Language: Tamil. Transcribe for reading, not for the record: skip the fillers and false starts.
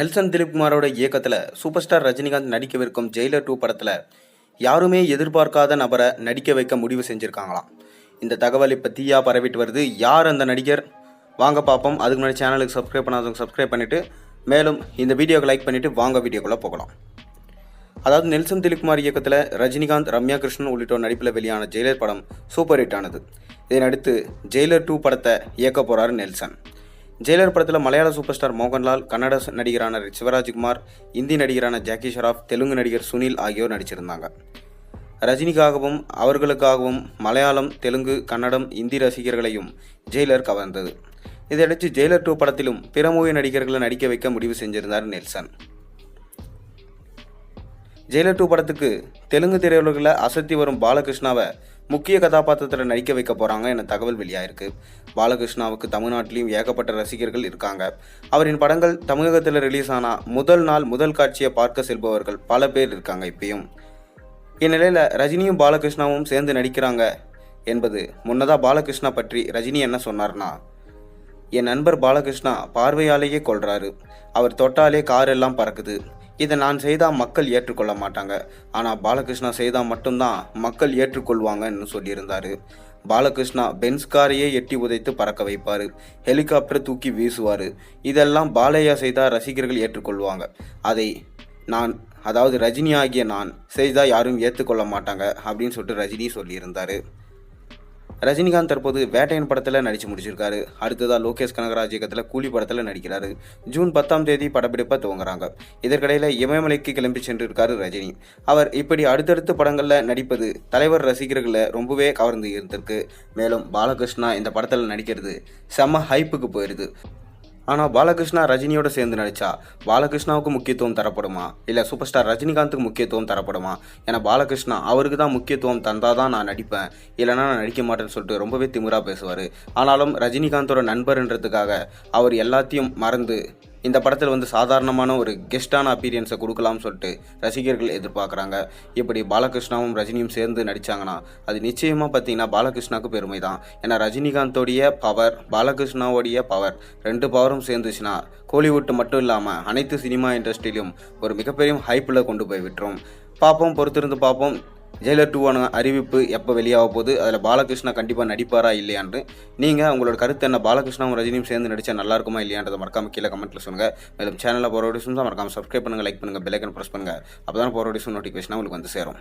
நெல்சன் திலீப்குமாரோட இயக்கத்தில் சூப்பர் ஸ்டார் ரஜினிகாந்த் நடிக்கவிருக்கும் ஜெயிலர் 2 படத்தில் யாருமே எதிர்பார்க்காத நபரை நடிக்க வைக்க முடிவு செஞ்சுருக்காங்களாம். இந்த தகவல் இப்போ தீயா பரவிட்டு வருது. யார் அந்த நடிகர்? வாங்க பார்ப்போம். அதுக்கு முன்னாடி சேனலுக்கு சப்ஸ்கிரைப் பண்ணாதவங்க சப்ஸ்கிரைப் பண்ணிவிட்டு மேலும் இந்த வீடியோக்கு லைக் பண்ணிவிட்டு வாங்க வீடியோக்குள்ளே போகலாம். அதாவது நெல்சன் திலீப்குமார் இயக்கத்தில் ரஜினிகாந்த், ரம்யா கிருஷ்ணன் உள்ளிட்டோர் நடிப்பில் வெளியான ஜெயிலர் படம் சூப்பர் ஹிட் ஆனது. இதனடுத்து ஜெயிலர் 2 படத்தை இயக்க போகிறாரு நெல்சன். ஜெயிலர் படத்தில் மலையாள சூப்பர் ஸ்டார் மோகன்லால், கன்னட நடிகரான சிவராஜ்குமார், இந்தி நடிகரான ஜாக்கி ஷெராப், தெலுங்கு நடிகர் சுனில் ஆகியோர் நடிச்சிருந்தாங்க. ரஜினிக்காகவும் அவர்களுக்காகவும் மலையாளம், தெலுங்கு, கன்னடம், இந்தி ரசிகர்களையும் ஜெயிலர் கவர்ந்தது. இதையடுத்து ஜெயிலர் 2 படத்திலும் பிற மூவி நடிகர்களை நடிக்க வைக்க முடிவு செஞ்சிருந்தார் நெல்சன். ஜெயிலர் 2 படத்துக்கு தெலுங்கு திரையுலகில் அசத்தி வரும் பாலகிருஷ்ணாவை முக்கிய கதாபாத்திரத்தில் நடிக்க வைக்க போகிறாங்க என தகவல் வெளியாயிருக்கு. பாலகிருஷ்ணாவுக்கு தமிழ்நாட்டிலையும் ஏகப்பட்ட ரசிகர்கள் இருக்காங்க. அவரின் படங்கள் தமிழகத்தில் ரிலீஸ் ஆனால் முதல் நாள் முதல் காட்சியை பார்க்க செல்பவர்கள் பல பேர் இருக்காங்க இப்பயும். இந்நிலையில் ரஜினியும் பாலகிருஷ்ணாவும் சேர்ந்து நடிக்கிறாங்க என்பது முன்னதாக பாலகிருஷ்ணா பற்றி ரஜினி என்ன சொன்னார்னா, என் நண்பர் பாலகிருஷ்ணா பார்வையாலேயே கொள்றாரு. அவர் தொட்டாலே கார் எல்லாம் பறக்குது. இதை நான் செய்தால் மக்கள் ஏற்றுக்கொள்ள மாட்டாங்க, ஆனால் பாலகிருஷ்ணா செய்தால் மட்டும்தான் மக்கள் ஏற்றுக்கொள்வாங்கன்னு சொல்லியிருந்தார். பாலகிருஷ்ணா பென்ஸ் காரையே எட்டி உதைத்து பறக்க வைப்பார், ஹெலிகாப்டர் தூக்கி வீசுவார். இதெல்லாம் பாலையா செய்தால் ரசிகர்கள் ஏற்றுக்கொள்வாங்க. அதை அதாவது ரஜினி ஆகிய நான் செய்தால் யாரும் ஏற்றுக்கொள்ள மாட்டாங்க அப்படின்னு சொல்லிட்டு ரஜினி சொல்லியிருந்தார். ரஜினிகாந்த் தற்போது வேட்டையன் படத்தில் நடித்து முடிச்சிருக்காரு. அடுத்ததாக லோகேஷ் கனகராஜ் இயக்கத்தில் கூலி படத்தில் நடிக்கிறாரு. ஜூன் 10ஆம் தேதி படப்பிடிப்பை துவங்குறாங்க. இதற்கிடையில் இமயமலைக்கு கிளம்பி சென்று இருக்காரு ரஜினி. அவர் இப்படி அடுத்தடுத்த படங்களில் நடிப்பது தலைவர் ரசிகர்களை ரொம்பவே கவர்ந்து இருந்திருக்கு. மேலும் பாலகிருஷ்ணா இந்த படத்தில் நடிக்கிறது செம்ம ஹைப்புக்கு போயிடுது. ஆனால் பாலகிருஷ்ணா ரஜினியோட சேர்ந்து நடித்தா பாலகிருஷ்ணாவுக்கு முக்கியத்துவம் தரப்படுமா, இல்லை சூப்பர் ஸ்டார் ரஜினிகாந்துக்கு முக்கியத்துவம் தரப்படுமா? ஏன்னா பாலகிருஷ்ணா அவருக்கு தான் முக்கியத்துவம் தந்தால் தான் நான் நடிப்பேன், இல்லைனா நான் நடிக்க மாட்டேன்னு சொல்லிட்டு ரொம்பவே திமிராக பேசுவார். ஆனாலும் ரஜினிகாந்தோட நண்பர்ன்றதுக்காக அவர் எல்லாத்தையும் மறந்து இந்த படத்தில் சாதாரணமான ஒரு கெஸ்டான அப்பீரியன்ஸை கொடுக்கலாம்னு சொல்லிட்டு ரசிகர்கள் எதிர்பார்க்குறாங்க. இப்படி பாலகிருஷ்ணாவும் ரஜினியும் சேர்ந்து நடித்தாங்கன்னா அது நிச்சயமாக பார்த்தீங்கன்னா பாலகிருஷ்ணாவுக்கு பெருமை தான். ஏன்னா ரஜினிகாந்தோடைய பவர், பாலகிருஷ்ணாவோடைய பவர், 2 பவரும் சேர்ந்துச்சுன்னா கோலிவுட் மட்டும் இல்லாமல் அனைத்து சினிமா இண்டஸ்ட்ரியிலும் ஒரு மிகப்பெரிய ஹைப்பில் கொண்டு போய் விட்டுரும். பார்ப்போம், பொறுத்திருந்து பார்ப்போம். ஜெயிலர் 2 அறிவிப்பு எப்போ வெளியாக போகுது, அதில் பாலகிருஷ்ணா கண்டிப்பாக நடிப்பாரா இல்லையான்னு நீங்கள் உங்களோட கருத்து என்ன? பாலகிருஷ்ணாவும் ரஜினியும் சேர்ந்து நடித்தா நல்லா இருக்குமா இல்லையான்றதை மறக்காமல் கீழே கமெண்ட்டில் சொல்லுங்கள். மேலும் சேனலில் போகிற வீடியோஸ் தான் மறக்காமல் சப்ஸ்கிரைப் பண்ணுங்கள், லைக் பண்ணுங்கள், பெல் ஐக்கன் ப்ரெஸ் பண்ணுங்கள். அப்போ தான் போகிற வீடியோஸ் நோட்டிஃபிகேஷனாக உங்களுக்கு சேரும்.